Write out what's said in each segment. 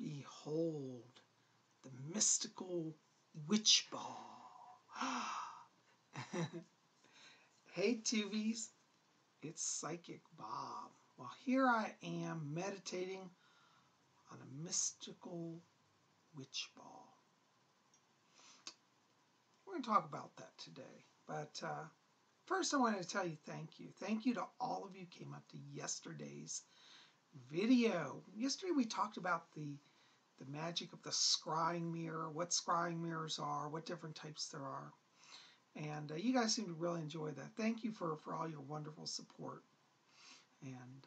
Behold the mystical witch ball. Hey Tubies, it's Psychic Bob. Well, here I am meditating on a mystical witch ball. We're going to talk about that today, but first I wanted to tell you thank you. Thank you to all of you who came up to yesterday's video. Yesterday we talked about the magic of the scrying mirror, what scrying mirrors are, what different types there are. And you guys seem to really enjoy that. Thank you for all your wonderful support. And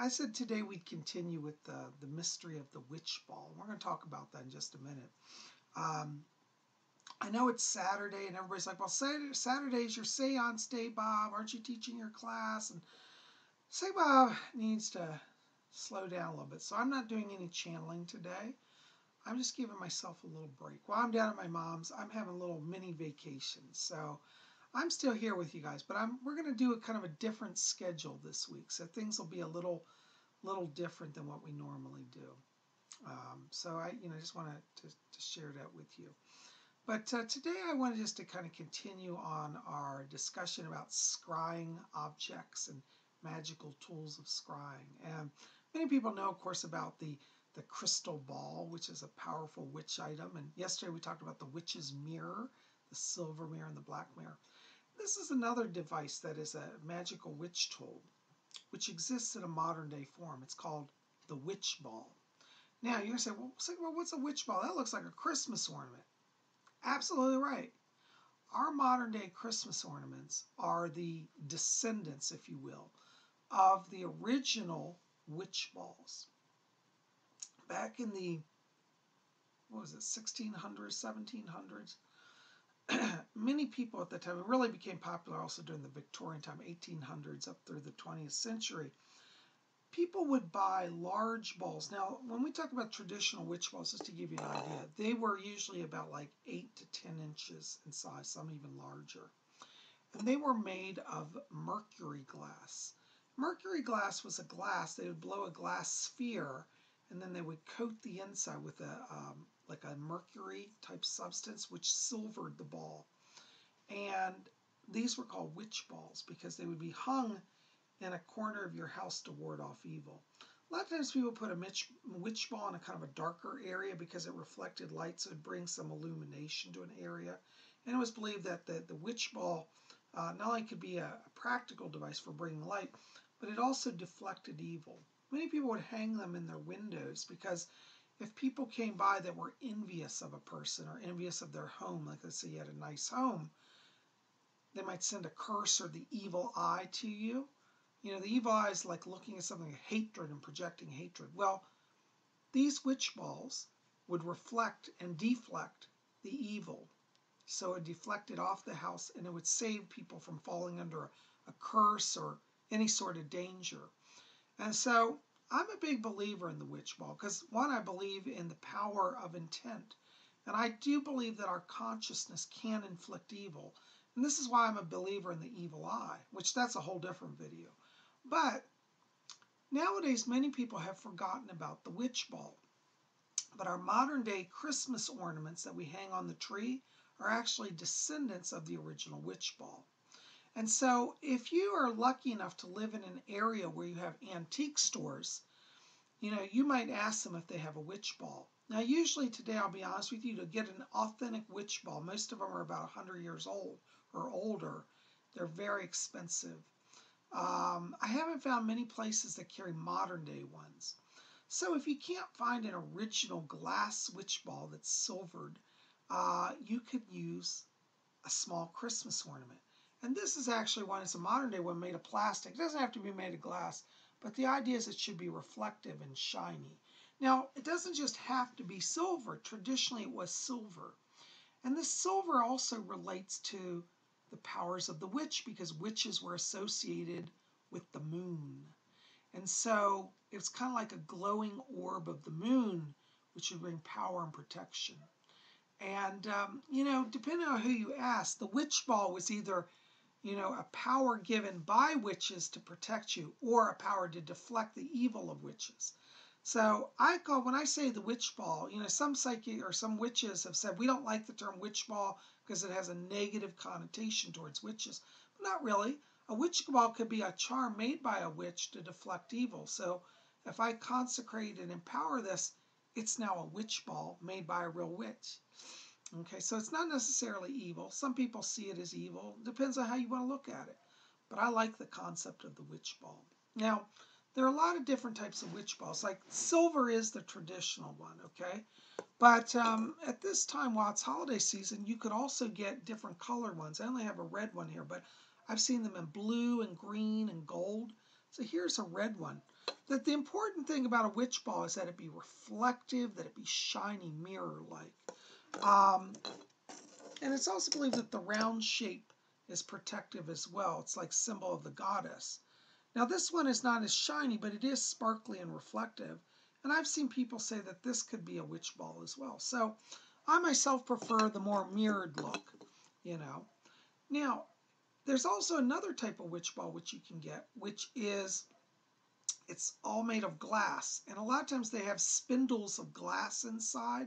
I said today we'd continue with the mystery of the witch ball. We're going to talk about that in just a minute. I know it's Saturday and everybody's like, well, Saturday's your seance day, Bob. Aren't you teaching your class? And say Bob needs to slow down a little bit. So I'm not doing any channeling today. I'm just giving myself a little break. While I'm down at my mom's, I'm having a little mini vacation. So I'm still here with you guys, but we're going to do a kind of a different schedule this week. So things will be a little different than what we normally do. So I just wanted to share that with you. But today I wanted just to kind of continue on our discussion about scrying objects and magical tools of scrying. And many people know, of course, about the crystal ball, which is a powerful witch item. And yesterday we talked about the witch's mirror, the silver mirror and the black mirror. This is another device that is a magical witch tool, which exists in a modern day form. It's called the witch ball. Now you're going to say, well, what's a witch ball? That looks like a Christmas ornament. Absolutely right. Our modern day Christmas ornaments are the descendants, if you will, of the original witch balls. Back in the, 1600s, 1700s, many people at that time, it really became popular also during the Victorian time, 1800s up through the 20th century, people would buy large balls. Now, when we talk about traditional witch balls, just to give you an idea, they were usually about like 8 to 10 inches in size, some even larger. And they were made of mercury glass. Mercury glass was a glass, they would blow a glass sphere, and then they would coat the inside with like a mercury type substance, which silvered the ball. And these were called witch balls because they would be hung in a corner of your house to ward off evil. A lot of times people put a witch ball in a kind of a darker area because it reflected light, so it would bring some illumination to an area. And it was believed that the witch ball not only could be a practical device for bringing light, but it also deflected evil. Many people would hang them in their windows because if people came by that were envious of a person or envious of their home, like let's say you had a nice home, they might send a curse or the evil eye to you. You know, the evil eye is like looking at something, hatred and projecting hatred. Well, these witch balls would reflect and deflect the evil. So it deflected off the house and it would save people from falling under a curse or any sort of danger. And so I'm a big believer in the witch ball because, one, I believe in the power of intent. And I do believe that our consciousness can inflict evil. And this is why I'm a believer in the evil eye, which that's a whole different video. But nowadays, many people have forgotten about the witch ball. But our modern day Christmas ornaments that we hang on the tree are actually descendants of the original witch ball. And so if you are lucky enough to live in an area where you have antique stores, you might ask them if they have a witch ball. Now, usually today, I'll be honest with you, to get an authentic witch ball, most of them are about 100 years old or older. They're very expensive. I haven't found many places that carry modern day ones. So if you can't find an original glass witch ball that's silvered, you could use a small Christmas ornament. And this is actually one, it's a modern day one made of plastic. It doesn't have to be made of glass, but the idea is it should be reflective and shiny. Now, it doesn't just have to be silver. Traditionally, it was silver. And this silver also relates to the powers of the witch because witches were associated with the moon. And so it's kind of like a glowing orb of the moon, which would bring power and protection. And, depending on who you ask, the witch ball was either, a power given by witches to protect you or a power to deflect the evil of witches. So when I say the witch ball, some psychic or some witches have said we don't like the term witch ball because it has a negative connotation towards witches. But not really. A witch ball could be a charm made by a witch to deflect evil. So if I consecrate and empower this, it's now a witch ball made by a real witch. Okay, so it's not necessarily evil. Some people see it as evil. Depends on how you want to look at it. But I like the concept of the witch ball. Now, there are a lot of different types of witch balls. Like silver is the traditional one, okay? But at this time, while it's holiday season, you could also get different color ones. I only have a red one here, but I've seen them in blue and green and gold. So here's a red one. The important thing about a witch ball is that it be reflective, that it be shiny, mirror-like. And it's also believed that the round shape is protective as well. It's like symbol of the goddess. Now this one is not as shiny, but it is sparkly and reflective. And I've seen people say that this could be a witch ball as well. So I myself prefer the more mirrored look, Now, there's also another type of witch ball which you can get, which is, it's all made of glass. And a lot of times they have spindles of glass inside.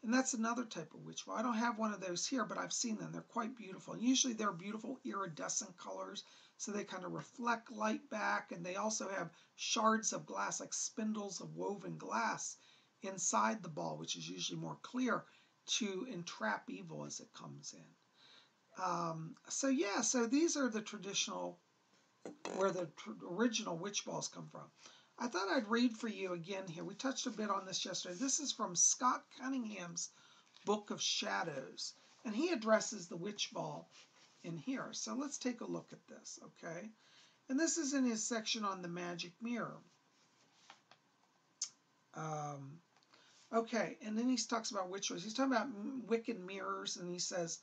And that's another type of witch ball. I don't have one of those here, but I've seen them. They're quite beautiful. And usually they're beautiful iridescent colors, so they kind of reflect light back. And they also have shards of glass, like spindles of woven glass, inside the ball, which is usually more clear, to entrap evil as it comes in. So these are the traditional, where the original witch balls come from. I thought I'd read for you again here. We touched a bit on this yesterday. This is from Scott Cunningham's Book of Shadows, and he addresses the witch ball in here. So let's take a look at this, okay? And this is in his section on the magic mirror. Okay, and then he talks about witches. He's talking about wicked mirrors, and he says,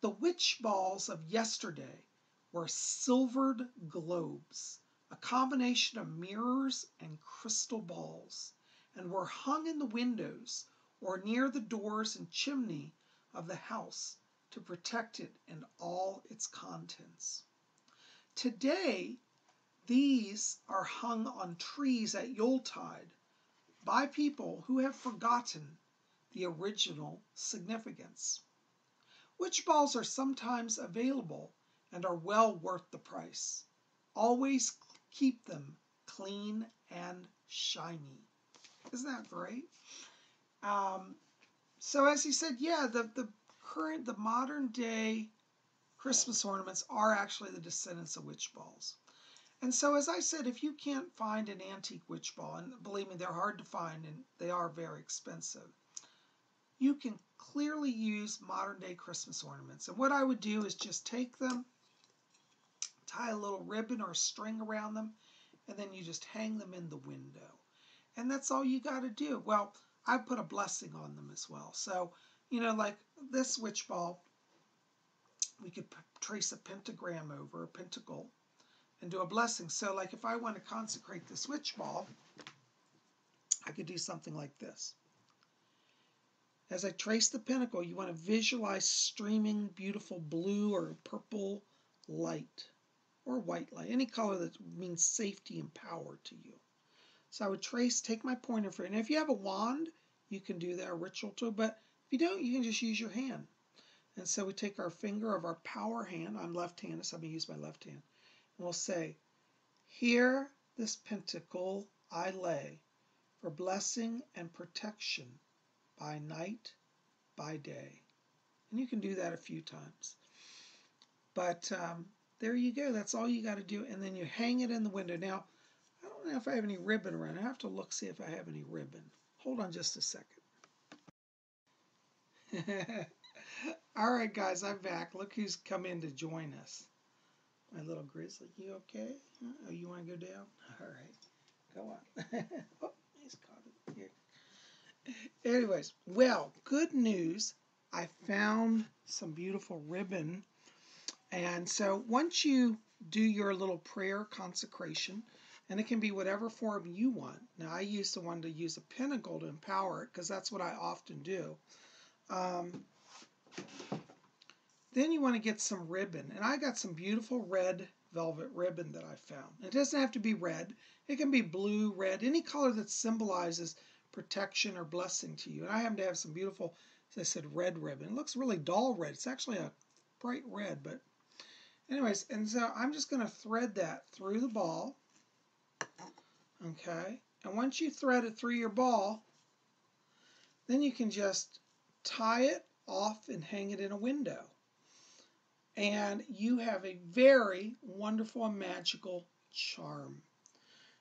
the witch balls of yesterday were silvered globes, a combination of mirrors and crystal balls, and were hung in the windows or near the doors and chimney of the house to protect it and all its contents. Today, these are hung on trees at Yuletide by people who have forgotten the original significance. Witch balls are sometimes available and are well worth the price. Always keep them clean and shiny. Isn't that great? So as he said, yeah, the modern day Christmas ornaments are actually the descendants of witch balls. And so as I said, if you can't find an antique witch ball, and believe me, they're hard to find and they are very expensive, you can clearly use modern day Christmas ornaments. And what I would do is just take them, tie a little ribbon or string around them, and then you just hang them in the window. And that's all you got to do. Well, I put a blessing on them as well. So, like this witch ball, we could trace a pentagram over, a pentacle, and do a blessing. So like if I want to consecrate this witch ball, I could do something like this. As I trace the pentacle, you want to visualize streaming beautiful blue or purple light or white light, any color that means safety and power to you. So I would take my pointer for it. And if you have a wand, you can do that, a ritual tool. But if you don't, you can just use your hand. And so we take our finger of our power hand. I'm left-handed, so I'm going to use my left hand. And we'll say, here this pentacle I lay for blessing and protection by night, by day. And you can do that a few times. But there you go. That's all you got to do. And then you hang it in the window. Now, I don't know if I have any ribbon around. I have to look, see if I have any ribbon. Hold on just a second. All right, guys, I'm back. Look who's come in to join us. My little grizzly. You okay? Oh, you want to go down? All right. Go on. Oh, he's caught it here. Anyways, well, good news. I found some beautiful ribbon. And so once you do your little prayer consecration, and it can be whatever form you want. Now, I used the one to use a pentacle to empower it because that's what I often do. Then you want to get some ribbon. And I got some beautiful red velvet ribbon that I found. It doesn't have to be red. It can be blue, red, any color that symbolizes protection or blessing to you. And I happen to have some beautiful, as I said, red ribbon. It looks really dull red. It's actually a bright red, but anyways, and so I'm just going to thread that through the ball. Okay, and once you thread it through your ball, then you can just tie it off and hang it in a window. And you have a very wonderful and magical charm.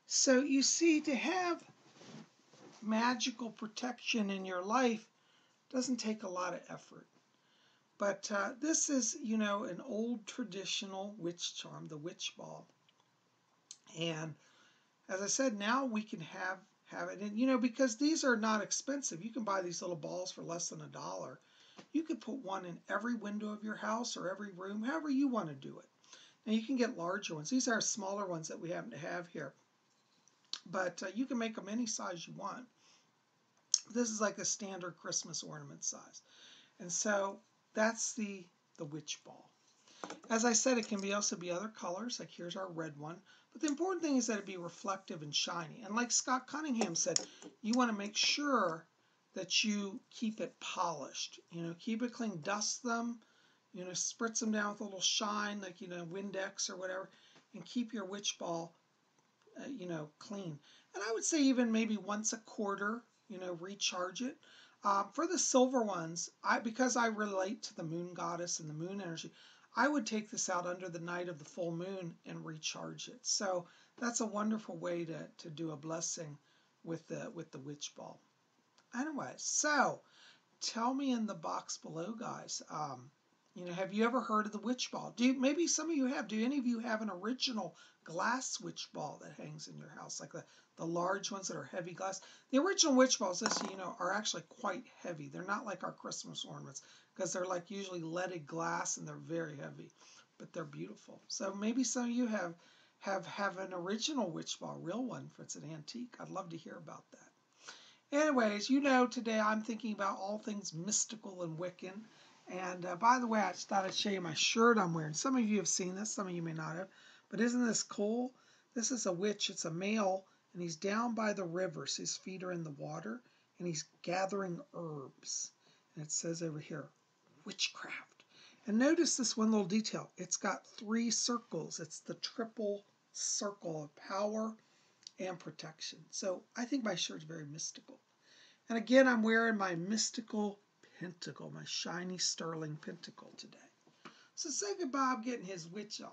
So you see, to have magical protection in your life doesn't take a lot of effort. But this is, you know, an old traditional witch charm, the witch ball. And as I said, now we can have it. And, you know, because these are not expensive, you can buy these little balls for less than $1. You could put one in every window of your house or every room, however you want to do it. Now, you can get larger ones. These are smaller ones that we happen to have here. But you can make them any size you want. This is like a standard Christmas ornament size. And so that's the witch ball. As I said, it can also be other colors, like here's our red one. But the important thing is that it be reflective and shiny. And like Scott Cunningham said, you want to make sure that you keep it polished. You know, keep it clean, dust them, you know, spritz them down with a little shine, like, you know, Windex or whatever, and keep your witch ball, you know, clean. And I would say even maybe once a quarter, you know, recharge it. For the silver ones, because I relate to the moon goddess and the moon energy, I would take this out under the night of the full moon and recharge it. So that's a wonderful way to do a blessing with the witch ball. Anyway, so tell me in the box below, guys. You know, have you ever heard of the witch ball? Maybe some of you have. Do any of you have an original glass witch ball that hangs in your house, like the large ones that are heavy glass? The original witch balls, just so you know, are actually quite heavy. They're not like our Christmas ornaments because they're like usually leaded glass and they're very heavy, but they're beautiful. So maybe some of you have an original witch ball, real one, if it's an antique. I'd love to hear about that. Anyways, you know, today I'm thinking about all things mystical and Wiccan. And by the way, I just thought I'd show you my shirt I'm wearing. Some of you have seen this, some of you may not have. But isn't this cool? This is a witch. It's a male, and he's down by the river. So his feet are in the water, and he's gathering herbs. And it says over here, witchcraft. And notice this one little detail. It's got 3 circles. It's the triple circle of power and protection. So I think my shirt's very mystical. And again, I'm wearing my mystical pentacle, my shiny sterling pentacle today. So say goodbye, I'm getting his witch on.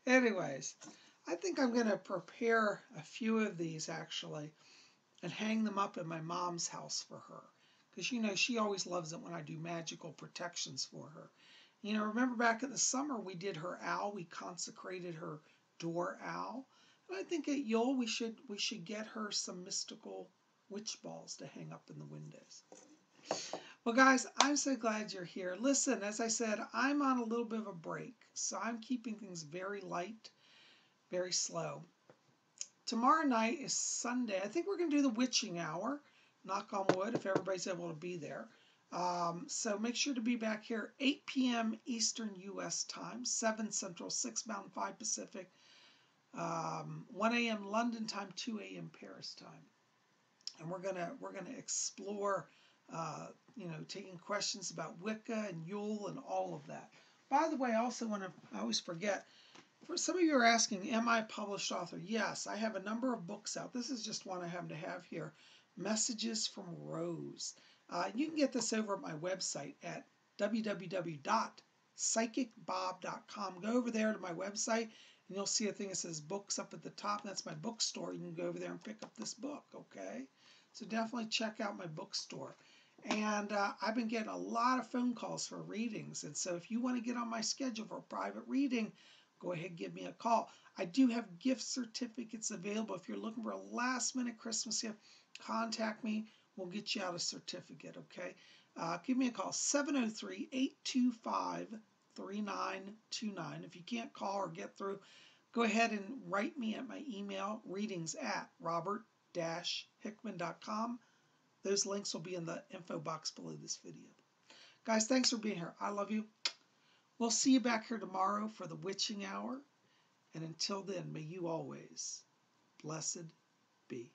Anyways, I think I'm going to prepare a few of these actually and hang them up in my mom's house for her. Because, you know, she always loves it when I do magical protections for her. You know, remember back in the summer we did her owl. We consecrated her door owl. And I think at Yule we should get her some mystical witch balls to hang up in the windows. Well, guys, I'm so glad you're here. Listen, as I said, I'm on a little bit of a break, so I'm keeping things very light, very slow. Tomorrow night is Sunday. I think we're going to do the witching hour, knock on wood, if everybody's able to be there. So make sure to be back here 8 p.m. Eastern U.S. time, 7 Central, 6 Mountain, 5 Pacific, 1 a.m. London time, 2 a.m. Paris time. And we're gonna explore, you know, taking questions about Wicca and Yule and all of that. By the way, I also want to, I always forget, for some of you are asking, am I a published author? Yes, I have a number of books out. This is just one I happen to have here, Messages from Rose. You can get this over at my website at www.psychicbob.com. Go over there to my website, and you'll see a thing that says books up at the top. That's my bookstore. You can go over there and pick up this book, okay? So definitely check out my bookstore. And I've been getting a lot of phone calls for readings. And so if you want to get on my schedule for a private reading, go ahead and give me a call. I do have gift certificates available. If you're looking for a last-minute Christmas gift, contact me. We'll get you out a certificate, okay? Give me a call, 703-825-3929. If you can't call or get through, go ahead and write me at my email, readings@robert-hickman.com. Those links will be in the info box below this video. Guys, thanks for being here. I love you. We'll see you back here tomorrow for the witching hour. And until then, may you always blessed be.